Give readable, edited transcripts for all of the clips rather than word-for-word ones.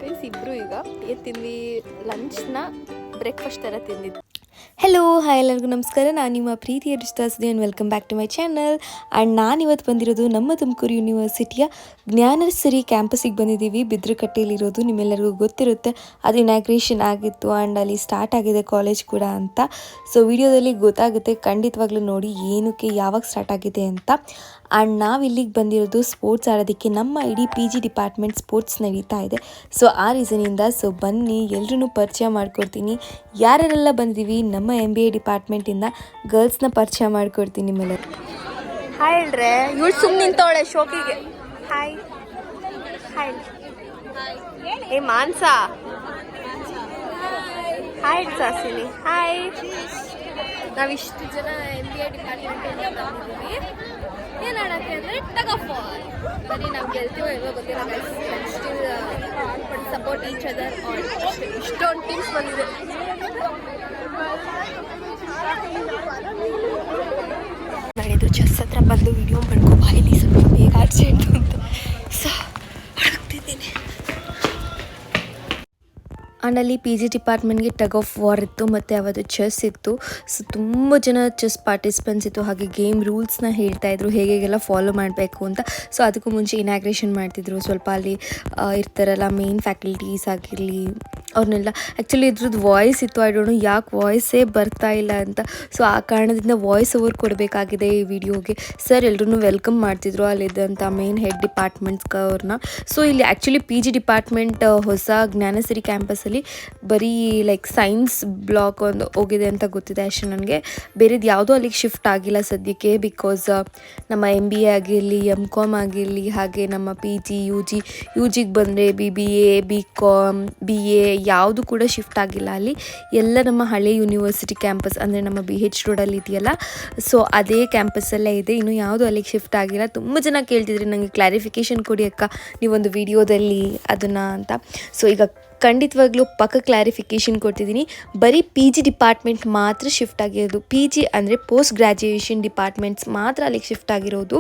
Guys ಇಬ್ರು ಈಗ ತಿಂದ್ವಿ ಲಂಚ್ನ ಬ್ರೇಕ್ಫಾಸ್ಟ್ ಥರ ತಿಂದಿದ್ದು. ಹೆಲೋ ಹಾಯ್ ಎಲ್ಲರಿಗೂ ನಮಸ್ಕಾರ. ನಾನು ನಿಮ್ಮ ಪ್ರೀತಿಯ ರಿಷ್ತಾಸ್ದಿ and welcome back to my channel. And ನಾನಿವತ್ತು ಬಂದಿರೋದು ನಮ್ಮ ತುಮಕೂರು ಯೂನಿವರ್ಸಿಟಿಯ ಜ್ಞಾನರ್ಸರಿ ಕ್ಯಾಂಪಸ್ಸಿಗೆ ಬಂದಿದ್ದೀವಿ. ಬಿದ್ರಕಟ್ಟೆಯಲ್ಲಿರೋದು ನಿಮ್ಮೆಲ್ಲರಿಗೂ ಗೊತ್ತಿರುತ್ತೆ. ಅದು ಇನಾಗ್ರೇಷನ್ ಆಗಿತ್ತು ಆ್ಯಂಡ್ ಅಲ್ಲಿ ಸ್ಟಾರ್ಟ್ ಆಗಿದೆ ಕಾಲೇಜ್ ಕೂಡ ಅಂತ. ಸೊ ವಿಡಿಯೋದಲ್ಲಿ ಗೊತ್ತಾಗುತ್ತೆ, ಖಂಡಿತವಾಗ್ಲೂ ನೋಡಿ ಏನಕ್ಕೆ ಯಾವಾಗ ಸ್ಟಾರ್ಟ್ ಆಗಿದೆ ಅಂತ. ಆ್ಯಂಡ್ ನಾವು ಇಲ್ಲಿಗೆ ಬಂದಿರೋದು ಸ್ಪೋರ್ಟ್ಸ್ ಆಡೋದಕ್ಕೆ. ನಮ್ಮ ಇಡೀ PG ಡಿಪಾರ್ಟ್ಮೆಂಟ್ ಸ್ಪೋರ್ಟ್ಸ್ ನಡೀತಾ ಇದೆ. ಸೊ ಆ ರೀಸನಿಂದ ಬನ್ನಿ ಎಲ್ಲರೂ ಪರಿಚಯ ಮಾಡ್ಕೊಡ್ತೀನಿ. ಯಾರೆಲ್ಲ ಬಂದಿದ್ದೀವಿ ನಮ್ಮ MBA ಡಿಪಾರ್ಟ್ಮೆಂಟಿಂದ ಗರ್ಲ್ಸ್ನ ಪರಿಚಯ ಮಾಡ್ಕೊಡ್ತೀನಿ ನಿಮ್ಮೆಲ್ಲರೂ. ಹಾಯ್ ಹೇಳ್ರೆ, ಇವಳು ಸುಮ್ಮನೆ ನಿಂತವಳೆ ಶೋಕಿಗೆ. ಹಾಯ್ ಹಾಯ್ ಏ ಮಾನ್ಸ, ಹಾಯ್ ಸಾಸಿನಿ, ಹಾಯ್. ನಾವಿಷ್ಟು ಜನ MBA ಡಿಪಾರ್ಟ್ಮೆಂಟಿಂದ ಬಂದಿದ್ದೀವಿ. ಏನು ಆಡಕ್ಕೆ ಅಂದರೆ ಟಗ್ ಆಫ್ ವಾರ್. ಬರೀ ನಾವು ಗೆಲ್ತೀವೋ ಇಲ್ವೋ ಗೊತ್ತಿಲ್ಲ. Still support each other. ಇಷ್ಟೊಂದು ಟೀಮ್ಸ್ ಬಂದಿದೆ. ನಾನಿದು ಚೆಸ್ ಹತ್ರ ಬಂದು ವಿಡಿಯೋ ಮಾಡ್ಕೊ ಇಲ್ಲಿ ಸ್ವಲ್ಪ ಬೇಗ ಅರ್ಜೆಂಟು ಅಂತ ಸೊ ಹುಡುಕ್ತಿದ್ದೀನಿ. ಆ್ಯಂಡ್ ಅಲ್ಲಿ PG ಡಿಪಾರ್ಟ್ಮೆಂಟ್ಗೆ ಟಗ್ ಆಫ್ ವಾರ್ ಇತ್ತು ಮತ್ತು ಅವತ್ತು ಚೆಸ್ ಇತ್ತು. ಸೊ ತುಂಬ ಜನ ಚೆಸ್ ಪಾರ್ಟಿಸಿಪೆಂಟ್ಸ್ ಇತ್ತು. ಹಾಗೆ ಗೇಮ್ ರೂಲ್ಸ್ನ ಹೇಳ್ತಾಯಿದ್ರು ಹೇಗೆಲ್ಲ ಫಾಲೋ ಮಾಡಬೇಕು ಅಂತ. ಸೊ ಅದಕ್ಕೂ ಮುಂಚೆ ಇನಾಗ್ರೇಷನ್ ಮಾಡ್ತಿದ್ರು. ಸ್ವಲ್ಪ ಅಲ್ಲಿ ಇರ್ತಾರಲ್ಲ ಮೇನ್ ಫ್ಯಾಕಲ್ಟೀಸ್ ಆಗಿರಲಿ ಅವ್ರನ್ನೆಲ್ಲ. ಆ್ಯಕ್ಚುಲಿ ಇದ್ರದ್ದು ವಾಯ್ಸ್ ಇತ್ತು, ಐ ಡೋಂಟ್ ನೋ ಯಾಕೆ ವಾಯ್ಸೇ ಬರ್ತಾ ಇಲ್ಲ ಅಂತ. ಸೊ ಆ ಕಾರಣದಿಂದ ವಾಯ್ಸ್ ಓವರ್ ಕೊಡಬೇಕಾಗಿದೆ ಈ ವಿಡಿಯೋಗೆ. ಸರ್ ಎಲ್ಲರೂ ವೆಲ್ಕಮ್ ಮಾಡ್ತಿದ್ರು ಅಲ್ಲಿದ್ದಂಥ ಮೇನ್ ಹೆಡ್ ಡಿಪಾರ್ಟ್ಮೆಂಟ್ಸ್ಗವ್ರನ್ನ. ಸೊ ಇಲ್ಲಿ ಆ್ಯಕ್ಚುಲಿ PG ಡಿಪಾರ್ಟ್ಮೆಂಟ್ ಹೊಸ ಜ್ಞಾನಸಿರಿ ಕ್ಯಾಂಪಸ್ಸಲ್ಲಿ ಬರೀ ಲೈಕ್ ಸೈನ್ಸ್ ಬ್ಲಾಕ್ ಒಂದು ಹೋಗಿದೆ ಅಂತ ಗೊತ್ತಿದೆ ಅಷ್ಟೇ ನನಗೆ. ಬೇರೆದು ಯಾವುದೂ ಅಲ್ಲಿಗೆ ಶಿಫ್ಟ್ ಆಗಿಲ್ಲ ಸದ್ಯಕ್ಕೆ. ಬಿಕಾಸ್ ನಮ್ಮ MBA ಆಗಿರಲಿ, MCOM ಆಗಿರಲಿ, ಹಾಗೆ ನಮ್ಮ PG UGಗೆ ಬಂದರೆ BBA BCom BA ಯಾವುದು ಕೂಡ ಶಿಫ್ಟ್ ಆಗಿಲ್ಲ ಅಲ್ಲಿ. ಎಲ್ಲ ನಮ್ಮ ಹಳೆ ಯೂನಿವರ್ಸಿಟಿ ಕ್ಯಾಂಪಸ್ ಅಂದರೆ ನಮ್ಮ BH ರೋಡಲ್ಲಿ ಇದೆಯಲ್ಲ, ಸೊ ಅದೇ ಕ್ಯಾಂಪಸ್ಸಲ್ಲೇ ಇದೆ. ಇನ್ನೂ ಯಾವುದು ಅಲ್ಲಿಗೆ ಶಿಫ್ಟ್ ಆಗಿಲ್ಲ. ತುಂಬ ಜನ ಕೇಳ್ತಿದ್ರಿ ನನಗೆ ಕ್ಲಾರಿಫಿಕೇಷನ್ ಕೊಡಿ ಅಕ್ಕ ನೀವೊಂದು ವಿಡಿಯೋದಲ್ಲಿ ಅದನ್ನು ಅಂತ. ಸೊ ಈಗ ಖಂಡಿತವಾಗ್ಲೂ ಪಕ್ಕ ಕ್ಲಾರಿಫಿಕೇಷನ್ ಕೊಡ್ತಿದ್ದೀನಿ. ಬರೀ PG ಡಿಪಾರ್ಟ್ಮೆಂಟ್ ಮಾತ್ರ ಶಿಫ್ಟ್ ಆಗಿರೋದು. PG ಅಂದರೆ ಪೋಸ್ಟ್ ಗ್ರ್ಯಾಜುಯೇಷನ್ ಡಿಪಾರ್ಟ್ಮೆಂಟ್ಸ್ ಮಾತ್ರ ಅಲ್ಲಿಗೆ ಶಿಫ್ಟ್ ಆಗಿರೋದು.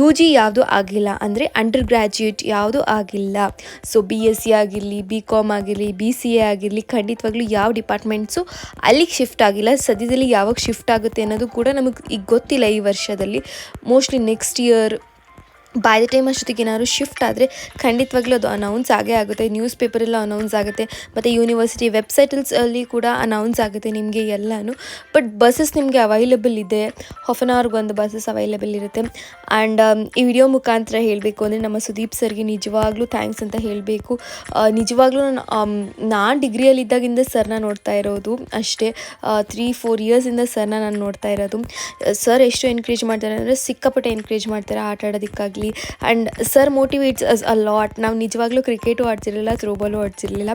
UG ಯಾವುದೂ ಆಗಿಲ್ಲ, ಅಂದರೆ ಅಂಡರ್ ಗ್ರ್ಯಾಜುಯೇಟ್ ಯಾವುದೂ ಆಗಿಲ್ಲ. ಸೊ BSc ಆಗಿರಲಿ, BCom ಆಗಿರಲಿ, BCA ಆಗಿರಲಿ, ಖಂಡಿತವಾಗ್ಲೂ ಯಾವ ಡಿಪಾರ್ಟ್ಮೆಂಟ್ಸು ಅಲ್ಲಿಗೆ ಶಿಫ್ಟ್ ಆಗಿಲ್ಲ. ಸದ್ಯದಲ್ಲಿ ಯಾವಾಗ ಶಿಫ್ಟ್ ಆಗುತ್ತೆ ಅನ್ನೋದು ಕೂಡ ನಮಗೆ ಈಗ ಗೊತ್ತಿಲ್ಲ ಈ ವರ್ಷದಲ್ಲಿ. Mostly next year by the time ಅಷ್ಟೊತ್ತಿಗೆ ಏನಾದ್ರು ಶಿಫ್ಟ್ ಆದರೆ ಖಂಡಿತವಾಗ್ಲೂ ಅದು ಅನೌನ್ಸ್ ಆಗೇ ಆಗುತ್ತೆ. ನ್ಯೂಸ್ ಪೇಪರೆಲ್ಲ ಅನೌನ್ಸ್ ಆಗುತ್ತೆ ಮತ್ತು ಯೂನಿವರ್ಸಿಟಿ ವೆಬ್ಸೈಟಲ್ಲಿ ಕೂಡ ಅನೌನ್ಸ್ ಆಗುತ್ತೆ ನಿಮಗೆ ಎಲ್ಲನೂ. ಬಟ್ ಬಸ್ಸಸ್ ನಿಮಗೆ ಅವೈಲೇಬಲ್ ಇದೆ. ಹಾಫ್ ಆನ್ ಅವರ್ಗೆ ಒಂದು ಬಸ್ಸಸ್ ಅವೈಲೇಬಲ್ ಇರುತ್ತೆ. ಆ್ಯಂಡ್ ಈ ವಿಡಿಯೋ ಮುಖಾಂತರ ಹೇಳಬೇಕು ಅಂದರೆ ನಮ್ಮ ಸುದೀಪ್ ಸರ್ಗೆ ನಿಜವಾಗ್ಲೂ ಥ್ಯಾಂಕ್ಸ್ ಅಂತ ಹೇಳಬೇಕು. ನಿಜವಾಗ್ಲೂ ನಾನು ಡಿಗ್ರಿಯಲ್ಲಿದ್ದಾಗಿಂದ ಸರ್ನ ನೋಡ್ತಾ ಇರೋದು ಅಷ್ಟೇ. 3-4 ಇಯರ್ಸಿಂದ ಸರ್ನ ನಾನು ನೋಡ್ತಾ ಇರೋದು. ಸರ್ ಎಷ್ಟು ಎನ್ಕರೇಜ್ ಮಾಡ್ತಾರೆ ಅಂದರೆ ಸಿಕ್ಕಾಪಟ್ಟೆ ಎನ್ಕರೇಜ್ ಮಾಡ್ತಾರೆ ಆಟ ಆಡೋದಕ್ಕಾಗಿ. And sir motivates us a lot. ನಾವು ನಿಜವಾಗ್ಲೂ ಕ್ರಿಕೆಟು ಆಡ್ತಿರಲಿಲ್ಲ, ಥ್ರೋಬಾಲು ಆಡ್ತಿರಲಿಲ್ಲ.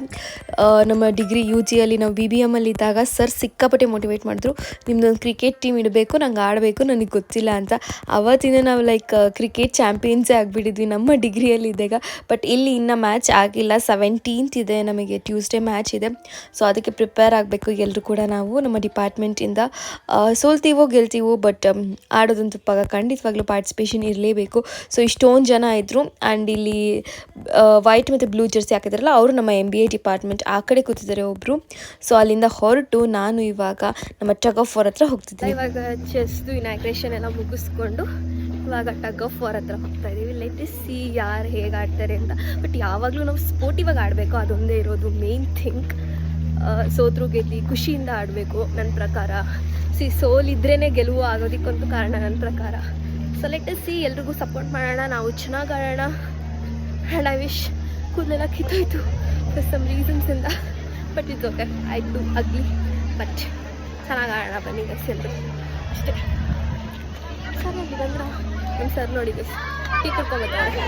ನಮ್ಮ ಡಿಗ್ರಿ UGಯಲ್ಲಿ ನಾವು BBM ಇದ್ದಾಗ ಸರ್ ಸಿಕ್ಕಾಪಟ್ಟೆ ಮೋಟಿವೇಟ್ ಮಾಡಿದ್ರು. ನಿಮ್ಮದೊಂದು ಕ್ರಿಕೆಟ್ ಟೀಮ್ ಇಡಬೇಕು, ನಂಗೆ ಆಡಬೇಕು, ನನಗೆ ಗೊತ್ತಿಲ್ಲ ಅಂತ. ಅವತ್ತಿಂದ ನಾವು ಲೈಕ್ ಕ್ರಿಕೆಟ್ ಚಾಂಪಿಯನ್ಸೇ ಆಗಿಬಿಟ್ಟಿದ್ವಿ ನಮ್ಮ ಡಿಗ್ರಿಯಲ್ಲಿದ್ದಾಗ. ಬಟ್ ಇಲ್ಲಿ ಇನ್ನು ಮ್ಯಾಚ್ ಆಗಿಲ್ಲ. 17th ಇದೆ ನಮಗೆ, ಟ್ಯೂಸ್ಡೇ ಮ್ಯಾಚ್ ಇದೆ. ಸೊ ಅದಕ್ಕೆ ಪ್ರಿಪೇರ್ ಆಗಬೇಕು ಎಲ್ಲರೂ ಕೂಡ. ನಾವು ನಮ್ಮ ಡಿಪಾರ್ಟ್ಮೆಂಟಿಂದ ಸೋಲ್ತೀವೋ ಗೆಲ್ತೀವೋ ಬಟ್ ಆಡೋದಂತೂ ಖಂಡಿತವಾಗ್ಲೂ ಪಾರ್ಟಿಸಿಪೇಷನ್ ಇರಲೇಬೇಕು. ಸೊ ಇಷ್ಟೊಂದು ಜನ ಇದ್ದರು. ಆ್ಯಂಡ್ ಇಲ್ಲಿ ವೈಟ್ ಮತ್ತು ಬ್ಲೂ ಜರ್ಸಿ ಹಾಕಿದಾರಲ್ಲ ಅವರು ನಮ್ಮ MBA ಡಿಪಾರ್ಟ್ಮೆಂಟ್ ಆ ಕಡೆ ಕೂತಿದ್ದಾರೆ ಒಬ್ಬರು. ಸೊ ಅಲ್ಲಿಂದ ಹೊರಟು ನಾನು ಇವಾಗ ನಮ್ಮ ಟಗ್ ಆಫ್ ವಾರ್ ಹತ್ರ ಹೋಗ್ತಿದ್ದೆ. ಇವಾಗ ಚೆಸ್ದು ಇನಾಗ್ರೇಷನ್ ಎಲ್ಲ ಮುಗಿಸ್ಕೊಂಡು ಇವಾಗ ಟಗ್ ಆಫ್ ವಾರ್ ಹತ್ರ ಹೋಗ್ತಾ ಇದ್ದೀವಿ. ಲೆಟ್ ಇಸ್ ಸಿ ಯಾರು ಹೇಗೆ ಆಡ್ತಾರೆ ಅಂತ. ಬಟ್ ಯಾವಾಗಲೂ ನಾವು ಸ್ಪೋರ್ಟಿವಾಗಿ ಆಡಬೇಕು, ಅದೊಂದೇ ಇರೋದು ಮೇನ್ ಥಿಂಗ್. ಸೋತ್ರು ಗೆದ್ದು ಖುಷಿಯಿಂದ ಆಡಬೇಕು ನನ್ನ ಪ್ರಕಾರ. ಸೋಲಿದ್ರೇ ಗೆಲುವು ಆಗೋದಕ್ಕೊಂದು ಕಾರಣ ನನ್ನ ಪ್ರಕಾರ. ಸೊ ಲೆಟ್ ಅಸ್ ಸಿ, ಎಲ್ರಿಗೂ ಸಪೋರ್ಟ್ ಮಾಡೋಣ, ನಾವು ಚೆನ್ನಾಗಿ ಆಡೋಣ. ಆ್ಯಂಡ್ ಐ ವಿಶ್ ಕೂದಲೆಲ್ಲ ಕಿತ್ತೋಯ್ತು ಫಾರ್ ಸಮ್ ರೀಸನ್ಸಿಂದ. ಬಟ್ ಇಟ್ಸ್ ಓಕೆ, ಆಯಿತು ಆಗಲಿ. ಬಟ್ ಚೆನ್ನಾಗಿ ಆಡೋಣ ಬನ್ನಿ ಗೈಸ್ ಎಲ್ಲರೂ ಅಷ್ಟೇ. ಸರ್ ನೋಡಿ ಬಂದ್ರ ನಮ್ಮ ಸರ್ ನೋಡಿ ಗೈಸ್ ಟೀ ಕುಡ್ಕೊಂಬರ್ತಾರೆ.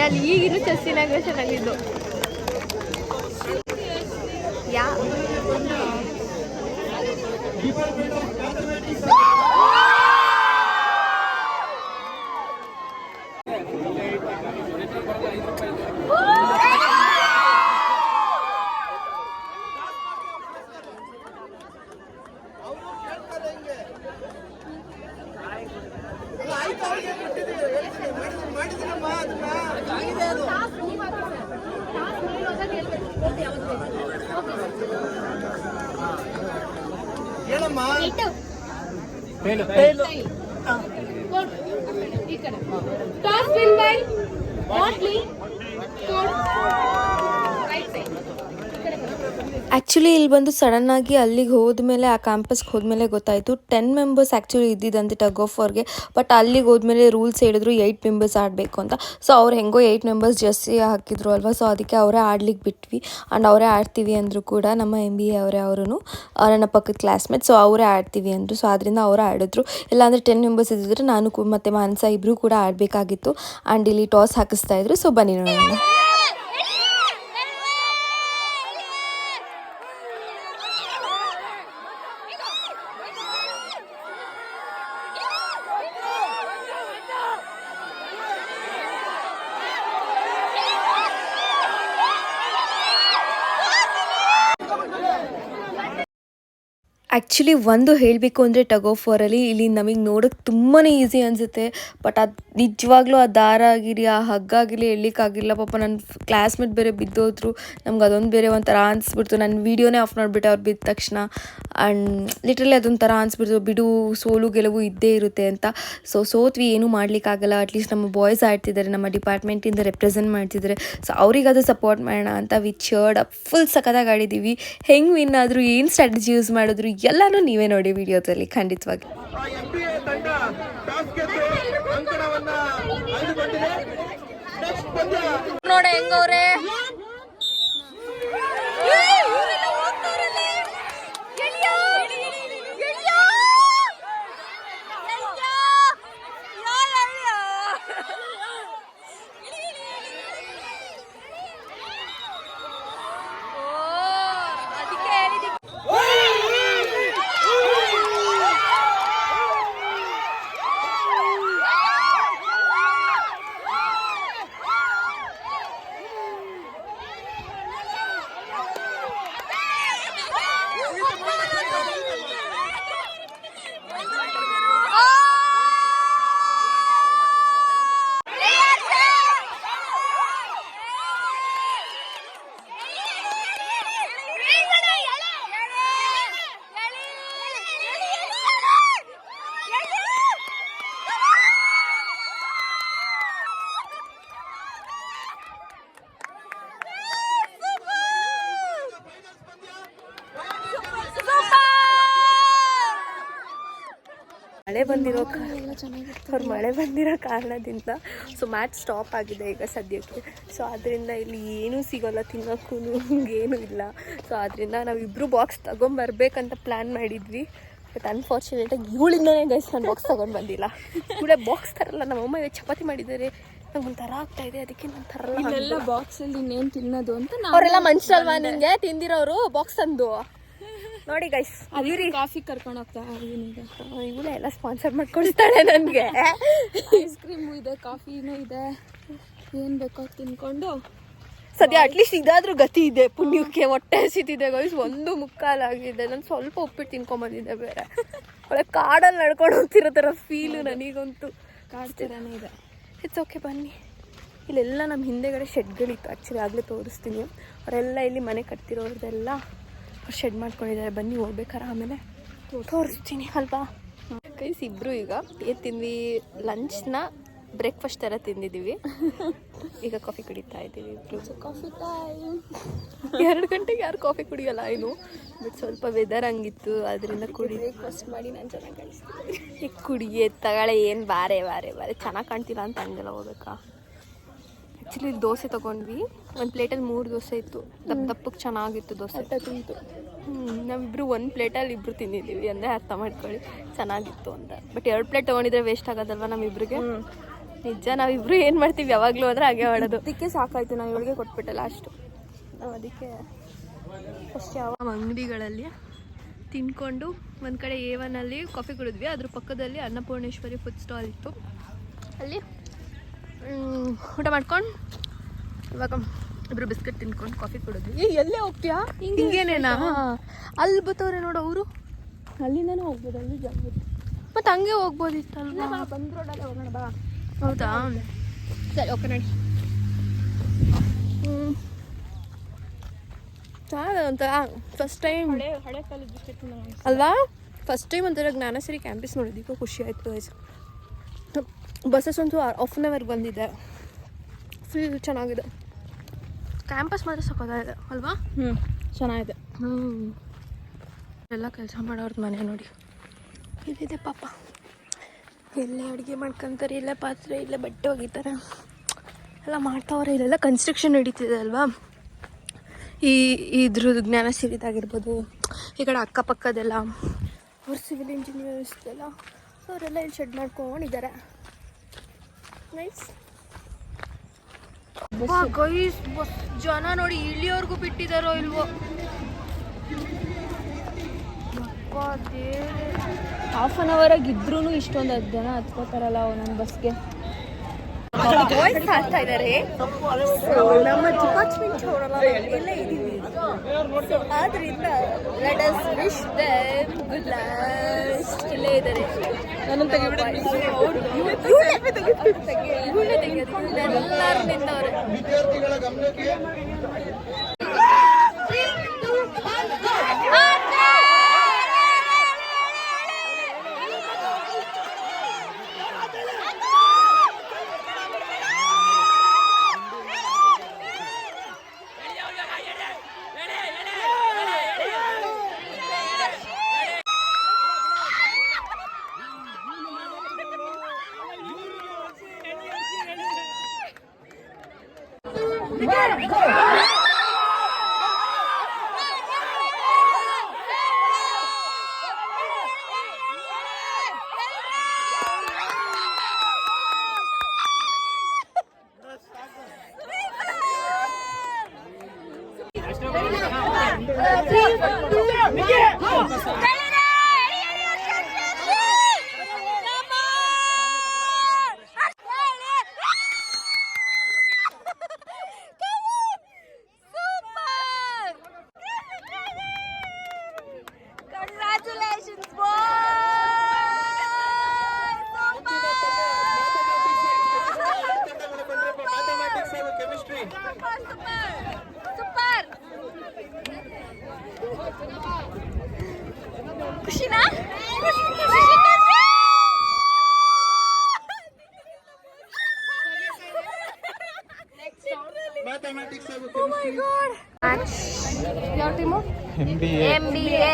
ಅಲ್ಲಿ ಈಗಿನ್ನೂ ಚೆಸ್ ಇನಾಗ್ರೇಷನ್ ಆಗಿದ್ದು ಯಾ Toss win by Motley. Right side. Actually ಇಲ್ಲಿ ಬಂದು ಸಡನ್ನಾಗಿ ಅಲ್ಲಿಗೆ ಹೋದ್ಮೇಲೆ ಆ ಕ್ಯಾಂಪಸ್ಗೆ ಹೋದ್ಮೇಲೆ ಗೊತ್ತಾಯಿತು 10 ಮೆಂಬರ್ಸ್ ಆ್ಯಕ್ಚುಲಿ ಇದ್ದಿದ್ದಂತೆ ಟಗ್ ಆಫ್ ವಾರ್ಗೆ. ಬಟ್ ಅಲ್ಲಿಗೆ ಹೋದ್ಮೇಲೆ ರೂಲ್ಸ್ ಹೇಳಿದ್ರು 8 ಮೆಂಬರ್ಸ್ ಆಡಬೇಕು ಅಂತ. ಸೊ ಅವ್ರು ಹೆಂಗೋ 8 ಮೆಂಬರ್ಸ್ ಜರ್ಸಿ ಹಾಕಿದ್ರು ಅಲ್ವಾ, ಸೊ ಅದಕ್ಕೆ ಅವರೇ ಆಡ್ಲಿಕ್ಕೆ ಬಿಟ್ವಿ. ಆ್ಯಂಡ್ ಅವರೇ ಆಡ್ತೀವಿ ಅಂದರು ಕೂಡ, ನಮ್ಮ MBA ಅವರು ನನ್ನ ಪಕ್ಕದ ಕ್ಲಾಸ್ಮೇಟ್. ಸೊ ಅವರೇ ಆಡ್ತೀವಿ ಅಂದರು. ಸೊ ಅದರಿಂದ ಅವರೇ ಆಡಿದ್ರು. ಇಲ್ಲಾಂದರೆ 10 ಮೆಂಬರ್ಸ್ ಇದ್ದಿದ್ರೆ ನಾನು ಮತ್ತು ಮಾನಸ ಇಬ್ಬರು ಕೂಡ ಆಡಬೇಕಾಗಿತ್ತು. ಆ್ಯಂಡ್ ಇಲ್ಲಿ ಟಾಸ್ ಹಾಕಿಸ್ತಾಯಿದ್ರು. ಸೊ ಬನ್ನಿ ನೋಡೋಣ. ಆ್ಯಕ್ಚುಲಿ ಒಂದು ಹೇಳಬೇಕು ಅಂದರೆ ಟಗ್ ಆಫ್ ವಾರಲ್ಲಿ ಇಲ್ಲಿ ನಮಗೆ ನೋಡೋಕ್ಕೆ ತುಂಬಾ ಈಸಿ ಅನಿಸುತ್ತೆ. ಬಟ್ ಅದು ನಿಜವಾಗ್ಲೂ ಆ ದಾರ ಆಗಿರಿ, ಆ ಹಗ್ಗ ಆಗಿರಲಿ ಎಳ್ಲಿಕ್ಕಾಗಿಲ್ಲ. ಪಾಪ ನನ್ನ ಕ್ಲಾಸ್ಮೇಟ್ ಬೇರೆ ಬಿದ್ದೋದ್ರು. ನಮ್ಗೆ ಅದೊಂದು ಬೇರೆ ಒಂಥರ ಅನಿಸ್ಬಿಡ್ತು. ನನ್ನ ವೀಡಿಯೋನೇ ಆಫ್ ಮಾಡಿಬಿಟ್ಟೆ ಅವ್ರು ಬಿದ್ದ ತಕ್ಷಣ. ಆ್ಯಂಡ್ ಲಿಟ್ರಲಿ ಅದೊಂಥರ ಅನಿಸ್ಬಿಡ್ತು, ಬಿಡು ಸೋಲು ಗೆಲುವು ಇದ್ದೇ ಇರುತ್ತೆ ಅಂತ. ಸೊ ಸೋತ್ವಿ, ಏನೂ ಮಾಡ್ಲಿಕ್ಕಾಗಲ್ಲ. ಅಟ್ಲೀಸ್ಟ್ ನಮ್ಮ ಬಾಯ್ಸ್ ಆಡ್ತಿದ್ದಾರೆ, ನಮ್ಮ ಡಿಪಾರ್ಟ್ಮೆಂಟಿಂದ ರೆಪ್ರೆಸೆಂಟ್ ಮಾಡ್ತಿದ್ದಾರೆ. ಸೊ ಅವರಿಗಾದ್ರೂ ಸಪೋರ್ಟ್ ಮಾಡೋಣ ಅಂತ ವಿ ಚರ್ಡ್ ಅಪ್. ಫುಲ್ ಸಖತ್ತಾಗಿ ಆಡಿದ್ದೀವಿ. ಹೆಂಗೆ ವಿನ್ ಆದರೂ, ಏನು ಸ್ಟ್ರಾಟಜಿ ಯೂಸ್ ಮಾಡಿದ್ರು ಎಲ್ಲನೂ ನೀವೇ ನೋಡಿ ವಿಡಿಯೋದಲ್ಲಿ ಖಂಡಿತವಾಗಿ. ನೋಡಿ ಹೆಂಗವ್ರೆ ಮಳೆ ಬಂದಿರೋ ಕಾರಣದಿಂದ ಸೊ ಮ್ಯಾಚ್ ಸ್ಟಾಪ್ ಆಗಿದೆ ಈಗ ಸದ್ಯಕ್ಕೆ. ಸೊ ಅದರಿಂದ ಇಲ್ಲಿ ಏನೂ ಸಿಗೋಲ್ಲ ತಿನ್ನೋಕ್ಕೂ, ಏನೂ ಇಲ್ಲ. ಸೊ ಅದರಿಂದ ನಾವಿಬ್ಬರು ಬಾಕ್ಸ್ ತೊಗೊಂಬರ್ಬೇಕಂತ ಪ್ಲ್ಯಾನ್ ಮಾಡಿದ್ವಿ. ಬಟ್ ಅನ್ಫಾರ್ಚುನೇಟಾಗಿ ಇವಳಿಂದನೇ ಗೈಸ್ ನಾನು ಬಾಕ್ಸ್ ತೊಗೊಂಡು ಬಂದಿಲ್ಲ. ಕೂಡ ಬಾಕ್ಸ್ ತರಲ್ಲ, ನಮ್ಮಮ್ಮ ಇವತ್ತು ಚಪಾತಿ ಮಾಡಿದ್ದಾರೆ, ನಂಗೆ ಒಂಥರ ಆಗ್ತಾ ಇದೆ, ಅದಕ್ಕೆ ನಾನು ತರಲ್ಲ. ಇಲ್ಲೆಲ್ಲ ಬಾಕ್ಸಲ್ಲಿ ಇನ್ನೇನು ತಿನ್ನೋದು ಅಂತ ಅವರೆಲ್ಲ ಮನುಷ್ಯರಲ್ವಾ ನಿಮಗೆ ತಿಂದಿರೋರು ಬಾಕ್ಸ್ ತಂದು ನೋಡಿ ಗೈಸ್. ಅದಿರಿ ಕಾಫಿ ಕರ್ಕೊಂಡು ಹೋಗ್ತಾ ಇವಳೇ ಎಲ್ಲ ಸ್ಪಾನ್ಸರ್ ಮಾಡ್ಕೊಳ್ತಾಳೆ ನನಗೆ. ಐಸ್ ಕ್ರೀಮು ಇದೆ, ಕಾಫಿನೂ ಇದೆ, ಏನು ಬೇಕೋ ತಿನ್ಕೊಂಡು ಸದ್ಯ ಅಟ್ಲೀಸ್ಟ್ ಇದಾದ್ರೂ ಗತಿ ಇದೆ. ಪುಣ್ಯಕ್ಕೆ ಹೊಟ್ಟೆ ಹಸಿತಿದೆ ಗೈಸ್, 1:15 ಆಗಿದೆ. ನಾನು ಸ್ವಲ್ಪ ಉಪ್ಪಿಟ್ಟು ತಿನ್ಕೊಂಬಂದಿದ್ದೆ ಬೇರೆ. ಒಳ್ಳೆ ಕಾಡಲ್ಲಿ ನಡ್ಕೊಂಡು ಹೋಗ್ತಿರೋ ಥರ ಫೀಲು ನನಗಂತೂ. ಕಾಡ್ತಿರಾನೇ ಇದೆ. ಇಟ್ಸ್ ಓಕೆ ಬನ್ನಿ. ಇಲ್ಲೆಲ್ಲ ನಮ್ಮ ಹಿಂದೆಗಡೆ ಶೆಡ್ಗಳಿತ್ತು. ಆ್ಯಕ್ಚುಲಿ ಆಗಲೇ ತೋರಿಸ್ತೀನಿ. ಅವರೆಲ್ಲ ಇಲ್ಲಿ ಮನೆ ಕಟ್ತಿರೋರ್ದೆಲ್ಲ ಶೆಡ್ ಮಾಡ್ಕೊಂಡಿದ್ದಾರೆ. ಬನ್ನಿ ಹೋಗ್ಬೇಕಾರೆ ಆಮೇಲೆ ತೋರಿಸ್ತೀನಿ ಅಲ್ವಾ. ಗೈಸ್ ಇಬ್ಬರು ಈಗ ಏನು ತಿಂದ್ವಿ, ಲಂಚ್ನ ಬ್ರೇಕ್ಫಾಸ್ಟ್ ಥರ ತಿಂದಿದ್ದೀವಿ. ಈಗ ಕಾಫಿ ಕುಡಿತಾ ಇದ್ದೀವಿ ಇಬ್ಬರು. Coffee time. 2 ಗಂಟೆಗೆ ಯಾರು ಕಾಫಿ ಕುಡಿಯೋಲ್ಲ ಏನು, ಬಟ್ ಸ್ವಲ್ಪ ವೆದರ್ ಹಂಗಿತ್ತು ಅದರಿಂದ ಬ್ರೇಕ್ಫಾಸ್ಟ್ ಮಾಡಿ ನಾನು ಚೆನ್ನಾಗಿ ಕಾಣಿಸ್ತೀನಿ. ಈಗ ಕುಡಿಯೇ ತಗೊಳ್ಳೆ, ಏನು ಬಾರೆ ಚೆನ್ನಾಗಿ ಕಾಣ್ತಿಲ್ಲ ಅಂತ ಹಂಗೆಲ್ಲ ಹೋಗ್ಬೇಕಾ. ಆ್ಯಕ್ಚುಲಿ ದೋಸೆ ತೊಗೊಂಡ್ವಿ. ಒಂದು ಪ್ಲೇಟಲ್ಲಿ 3 ದೋಸೆ ಇತ್ತು. ದಪ್ಪಕ್ಕೆ ಚೆನ್ನಾಗಿತ್ತು ದೋಸೆ. ತಿಂತು ನಾವಿಬ್ಬರು 1 ಪ್ಲೇಟಲ್ಲಿ ಇಬ್ಬರು ತಿಂದಿದ್ದೀವಿ ಅಂದರೆ ಅರ್ಥ ಮಾಡ್ಕೊಳ್ಳಿ, ಚೆನ್ನಾಗಿತ್ತು ಅಂತ. ಬಟ್ 2 ಪ್ಲೇಟ್ ತೊಗೊಂಡಿದ್ರೆ ವೇಸ್ಟ್ ಆಗೋದಲ್ವ ನಮ್ಮಿಬ್ರಿಗೆ. ನಿಜ ನಾವಿಬ್ಬರು ಏನು ಮಾಡ್ತೀವಿ ಯಾವಾಗಲೂ ಅಂದರೆ ಹಾಗೆ ಮಾಡೋದು. ಅದಕ್ಕೆ ಸಾಕಾಯಿತು, ನಾವು ಇವಳಿಗೆ ಕೊಟ್ಬಿಟ್ಟೆ ಲಾಸ್ಟು. ನಾವು ಅದಕ್ಕೆ ಫಸ್ಟ್ ಯಾವ ಅಂಗಡಿಗಳಲ್ಲಿ ತಿನ್ಕೊಂಡು ಒಂದು ಕಡೆ A1ಅಲ್ಲಿ ಕಾಫಿ ಕುಡಿದ್ವಿ. ಅದ್ರ ಪಕ್ಕದಲ್ಲಿ ಅನ್ನಪೂರ್ಣೇಶ್ವರಿ ಫುಡ್ ಸ್ಟಾಲ್ ಇತ್ತು. ಅಲ್ಲಿ ಊಟ ಮಾಡ್ಕೊಂಡು ಇವಾಗ ಇಬ್ಬರು ಬಿಸ್ಕೆಟ್ ತಿನ್ಕೊಂಡು ಕಾಫಿ ಕುಡಿದ್ವಿ. ಎಲ್ಲೇ ಹೋಗ್ತೀಯಾ ಹಿಂಗೇನೇನಾ? ಅಲ್ಲಿ ಬತ್ತವ್ರೆ ನೋಡು ಅವರು, ಅಲ್ಲಿಂದನೂ ಹೋಗ್ಬೋದು, ಅಲ್ಲಿ ಜಾಗ ಮತ್ತು ಹಂಗೆ ಹೋಗ್ಬೋದಿತ್ತಲ್ವಾ. ಬಂದ್ ರೋಡಲ್ಲೇ ಹೋಗೋಣ ಬಾ. ಹೌದಾ, ಸರಿ ಓಕೆ ನೋಡಿ. ಚೆನ್ನಾಗಿದೆ ಒಂಥರ ಫಸ್ಟ್ ಟೈಮ್ ಹಳೆ ಕಾಲೇಜ್ ಅಲ್ವಾ ಫಸ್ಟ್ ಟೈಮ್ ಒಂಥರ ಜ್ಞಾನಸಿರಿ ಕ್ಯಾಂಪಸ್ ನೋಡಿದ್ದಕ್ಕೂ ಖುಷಿ ಆಯಿತು ಗೈಸ್. ಬಸ್ಸಸ್ ಅಂತೂ 1/2 ಅವರ್ಗೆ ಬಂದಿದೆ. ಫುಲ್ ಚೆನ್ನಾಗಿದೆ ಕ್ಯಾಂಪಸ್ ಮಾತ್ರ ಸಕ್ಕತ್ತಾಗಿದೆ ಅಲ್ವಾ? ಚೆನ್ನಾಗಿದೆ. ಎಲ್ಲ ಕೆಲಸ ಮಾಡೋರ್ದು ಮನೆ ನೋಡಿ ಇಲ್ಲಿದೆ ಪಾಪ. ಇಲ್ಲೇ ಅಡುಗೆ ಮಾಡ್ಕೊತಾರೆ, ಇಲ್ಲೇ ಪಾತ್ರೆ, ಇಲ್ಲೇ ಬಟ್ಟೆ ಒಗಿತಾರೆ, ಎಲ್ಲ ಮಾಡ್ತಾವ್ರೆ. ಇಲ್ಲೆಲ್ಲ ಕನ್ಸ್ಟ್ರಕ್ಷನ್ ನಡೀತಿದೆ ಅಲ್ವಾ. ಇದ್ರದ್ದು ಜ್ಞಾನಸಿರಿದಾಗಿರ್ಬೋದು, ಈ ಕಡೆ ಅಕ್ಕಪಕ್ಕದೆಲ್ಲ ಅವ್ರು ಸಿವಿಲ್ ಇಂಜಿನಿಯರ್ಸ್ ಎಲ್ಲ, ಸೊ ಅವರೆಲ್ಲ ಇಲ್ಲಿ ಶೆಡ್ ಮಾಡ್ಕೊಂಡಿದ್ದಾರೆ. ನೈಸ್. ಗೈಸ್ ಬಸ್ ಜನ ನೋಡಿ ಇಲ್ಲಿವರೆಗೂ ಬಿಟ್ಟಿದ್ದಾರೋ ಇಲ್ವೋ. ಹಾಫ್ ಆನ್ ಅವರ್ ಆಗಿದ್ರೂ ಇಷ್ಟೊಂದು ಜನ ಹತ್ಕೋತಾರಲ್ಲ ಒಂದೊಂದು ಬಸ್ಗೆ. ವಾಯ್ಸ್ ಹಾಕ್ತಾ ಇದ್ದಾರೆ. ನಮ್ಮ ಡಿಪಾರ್ಟ್ಮೆಂಟ್ ಅವರೆಲ್ಲ ಇಲ್ಲೇ ಇದ್ದೀವಿ. ಆದ್ರಿಂದ let us wish them good luck. ಇಲ್ಲೇ ಇದ್ದಾರೆ. ನನ್ನನ್ನು ತೆಗಿಬಿಡಿ. ಇವಳೇ ತೆಗಿಯೋದು. ಎಲ್ಲರೂ ನಿಂತವ್ರೆ. ಖುಷಿನಾ? ಯಾವ ಟೀಮು? MBA.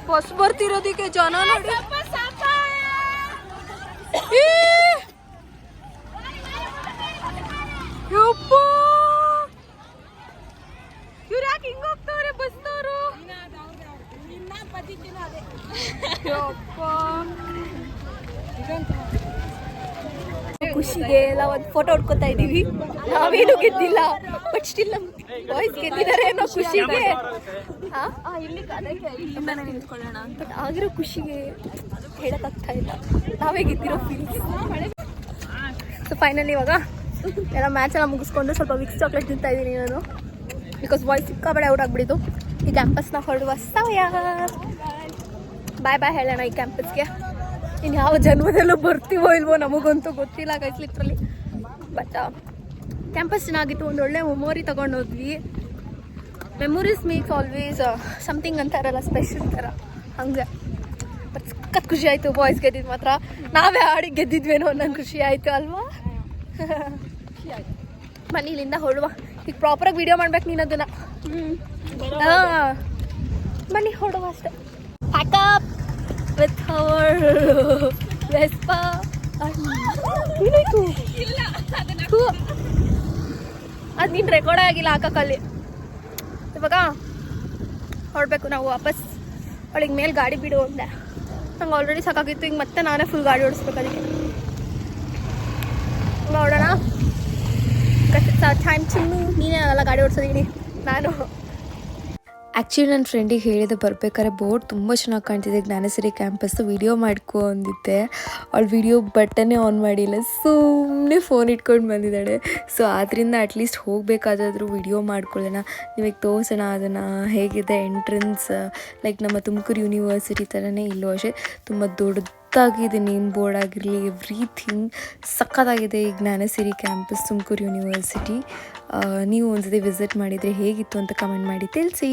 ಬಸ್ ಬರ್ತಿರೋದಕ್ಕೆ ಜನ ನೋಡಿ. ಇವ್ರು ಯಾಕೆ ಹಿಂಗ ಹೋಗ್ತವ್ರೆ ಬಸ್ನವರು? ಖುಷಿಗೆ ಎಲ್ಲ ಒಂದು ಫೋಟೋ ಹೊಡ್ಕೊತಾ ಇದೀವಿ. ನಾವೇನು ಗೆದ್ದಿಲ್ಲ, ಬಟ್ ಸ್ಟಿಲ್ ನಮ್ಮ ಬಾಯ್ಸ್ ಗೆದ್ದಿದ್ದಾರೆ ಅನ್ನೋ ಖುಷಿಗೆ ಇಲ್ಲಿಂದಾನೆ ನಿಂತ್ಕೊಳ್ಳೋಣ. ಬಟ್ ಆಗಿರೋ ಖುಷಿಗೆ ಹೇಳೋಕ್ಕಾಗ್ತಾ ಇಲ್ಲ, ನಾವೇ ಗೆದ್ದಿರೋ ಫೀಲಿಂಗ್ಸ್. ಸೊ ಫೈನಲಿ ಇವಾಗ ಎಲ್ಲ ಮ್ಯಾಚ್ ಎಲ್ಲ ಮುಗಿಸ್ಕೊಂಡು ಸ್ವಲ್ಪ ವಿಕ್ಸ್ ಚಾಕ್ಲೇಟ್ ತಿಂತಾ ಇದ್ದೀನಿ ನಾನು, ಬಿಕಾಸ್ ಬಾಯ್ಸ್ ಸಿಕ್ಕಾಬಡೆ ಔಟ್ ಆಗಿಬಿಟ್ಟಿದ್ದು. ಈ ಕ್ಯಾಂಪಸ್ನ ಹೊರಡುವ ಸಮಯ. ಬಾಯ್ ಬಾಯ್ ಹೇಳೋಣ ಈ ಕ್ಯಾಂಪಸ್ಗೆ. ಇನ್ನು ಯಾವ ಜನ್ಮದಲ್ಲೂ ಬರ್ತೀವೋ ಇಲ್ವೋ ನಮಗಂತೂ ಗೊತ್ತಿಲ್ಲ ಗೈಸ್ ಲಿಟ್ರಲಿ. ಬಟ್ ಕ್ಯಾಂಪಸ್ ಚೆನ್ನಾಗಿತ್ತು, ಒಂದು ಒಳ್ಳೆ ಮೆಮೊರಿ ತೊಗೊಂಡು ಹೋದ್ವಿ. ಮೆಮೊರೀಸ್ ಮೇಕ್ಸ್ ಆಲ್ವೇಸ್ ಸಮಥಿಂಗ್ ಅಂತಾರಲ್ಲ, ಸ್ಪೆಷಲ್ ಥರ ಹಂಗೆ. ಬಟ್ ಸಖತ್ ಖುಷಿ ಆಯಿತು ಬಾಯ್ಸ್ ಗೆದ್ದಿದ್ದು ಮಾತ್ರ. ನಾವೇ ಆಡಿ ಗೆದ್ದಿದ್ವೇನೋ ಅನ್ನೋ ಖುಷಿ ಆಯಿತು ಅಲ್ವಾ. ಬನ್ನಿ ಇಲ್ಲಿಂದ ಹೊರಡುವ. ಈಗ ಪ್ರಾಪರಾಗಿ ವಿಡಿಯೋ ಮಾಡ್ಬೇಕು ನೀನು ಅದನ್ನು. ಬನ್ನಿ ಹೊರಡುವ ಅಷ್ಟೇ. Pack up with our Vespa. ಏನಾಯ್ತು? ಅದು ನೀನು ರೆಕಾರ್ಡ್ ಆಗಿಲ್ಲ ಹಾಕಕ್ಕಲ್ಲಿ. ಇವಾಗ ಹೊರಡ್ಬೇಕು ನಾವು ವಾಪಸ್. ಅವಳಿಗೆ ಮೇಲೆ ಗಾಡಿ ಬಿಡು ಅಂದೆ, ನಂಗೆ ಆಲ್ರೆಡಿ ಸಾಕಾಗಿತ್ತು. ಈಗ ಮತ್ತೆ ನಾನೇ ಫುಲ್ ಗಾಡಿ ಓಡಿಸ್ಬೇಕು. ಅದಕ್ಕೆ ನೋಡೋಣ. ಟೈಮ್ ಚಿನ್ನು ನೀನೇ ಅಲ್ಲ ಗಾಡಿ ಓಡಿಸೋದೀನಿ ನಾನು. ಆ್ಯಕ್ಚುಲಿ ನನ್ನ ಫ್ರೆಂಡಿಗೆ ಹೇಳಿದೆ ಬರ್ಬೇಕಾದ್ರೆ ಬೋರ್ಡ್ ತುಂಬ ಚೆನ್ನಾಗಿ ಕಾಣ್ತಿದೆ ಜ್ಞಾನಸಿರಿ ಕ್ಯಾಂಪಸ್ಸು, ವಿಡಿಯೋ ಮಾಡ್ಕೊ ಅಂದಿದ್ದೆ. ಅವಳು ವಿಡಿಯೋ ಬಟನ್ನೇ ಆನ್ ಮಾಡಿಲ್ಲ, ಸುಮ್ಮನೆ ಫೋನ್ ಇಟ್ಕೊಂಡು ಬಂದಿದ್ದಾಳೆ. ಸೊ ಆದ್ದರಿಂದ ಅಟ್ಲೀಸ್ಟ್ ಹೋಗಬೇಕಾದ್ರೂ ವಿಡಿಯೋ ಮಾಡ್ಕೊಳ್ಳೋಣ, ನಿಮಗೆ ತೋರಿಸೋಣ ಅದನ್ನು ಹೇಗಿದೆ ಎಂಟ್ರೆನ್ಸ್. ಲೈಕ್ ನಮ್ಮ ತುಮಕೂರು ಯೂನಿವರ್ಸಿಟಿ ಥರನೇ ಇಲ್ಲೂ ಅಷ್ಟೇ ತುಂಬ ದೊಡ್ಡದಾಗಿದೆ. ನೇಮ್ ಬೋರ್ಡ್ ಆಗಿರಲಿ ಎವ್ರಿಥಿಂಗ್ ಸಖತ್ತಾಗಿದೆ ಈ ಜ್ಞಾನಸಿರಿ ಕ್ಯಾಂಪಸ್ ತುಮಕೂರು ಯೂನಿವರ್ಸಿಟಿ. ನೀವು ಒಂದ್ಸತಿ ವಿಸಿಟ್ ಮಾಡಿದರೆ ಹೇಗಿತ್ತು ಅಂತ ಕಮೆಂಟ್ ಮಾಡಿ ತಿಳಿಸಿ.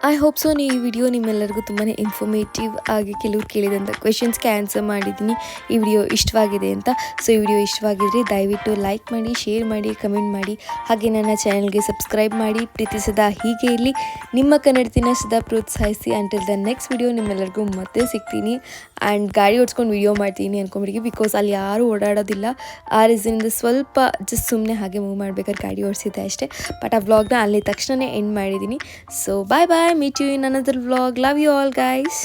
ಐ ಹೋಪ್ ಸೊ ಈ ವಿಡಿಯೋ ನಿಮ್ಮೆಲ್ಲರಿಗೂ ತುಂಬಾ ಇನ್ಫಾರ್ಮೇಟಿವ್ ಆಗಿ ಕೆಲವ್ರು ಕೇಳಿದಂಥ ಕ್ವೆಶನ್ಸ್ಗೆ ಆನ್ಸರ್ ಮಾಡಿದ್ದೀನಿ. ಈ ವಿಡಿಯೋ ಇಷ್ಟವಾಗಿದೆ ಅಂತ. ಸೊ ಈ ವಿಡಿಯೋ ಇಷ್ಟವಾಗಿದ್ದರೆ ದಯವಿಟ್ಟು ಲೈಕ್ ಮಾಡಿ, ಶೇರ್ ಮಾಡಿ, ಕಮೆಂಟ್ ಮಾಡಿ, ಹಾಗೆ ನನ್ನ ಚಾನಲ್ಗೆ ಸಬ್ಸ್ಕ್ರೈಬ್ ಮಾಡಿ. ಪ್ರೀತಿ ಸದಾ ಹೀಗೆ ಇರಲಿ. ನಿಮ್ಮ ಕನ್ನಡತಿನ ಸದಾ ಪ್ರೋತ್ಸಾಹಿಸಿ. ಅಂಟಿಲ್ ದ ನೆಕ್ಸ್ಟ್ ವಿಡಿಯೋ ನಿಮ್ಮೆಲ್ಲರಿಗೂ ಮತ್ತೆ ಸಿಗ್ತೀನಿ. ಆ್ಯಂಡ್ ಗಾಡಿ ಓಡಿಸ್ಕೊಂಡು ವಿಡಿಯೋ ಮಾಡ್ತೀನಿ ಅಂದ್ಕೊಂಬಿಡಿ, ಬಿಕಾಸ್ ಅಲ್ಲಿ ಯಾರೂ ಓಡಾಡೋದಿಲ್ಲ. ಆ ರೀಸನಿಂದ ಸ್ವಲ್ಪ ಜಸ್ಟ್ ಸುಮ್ಮನೆ ಹಾಗೆ ಮೂವ್ ಮಾಡ್ಬೇಕಾದ್ರೆ ಗಾಡಿ ಓಡಿಸಿದ್ದೆ ಅಷ್ಟೇ. ಬಟ್ ಆ ವ್ಲಾಗ್ನ ಅಲ್ಲಿ ತಕ್ಷಣವೇ ಎಂಡ್ ಮಾಡಿದ್ದೀನಿ. So bye bye, meet you in another vlog. Love you all guys.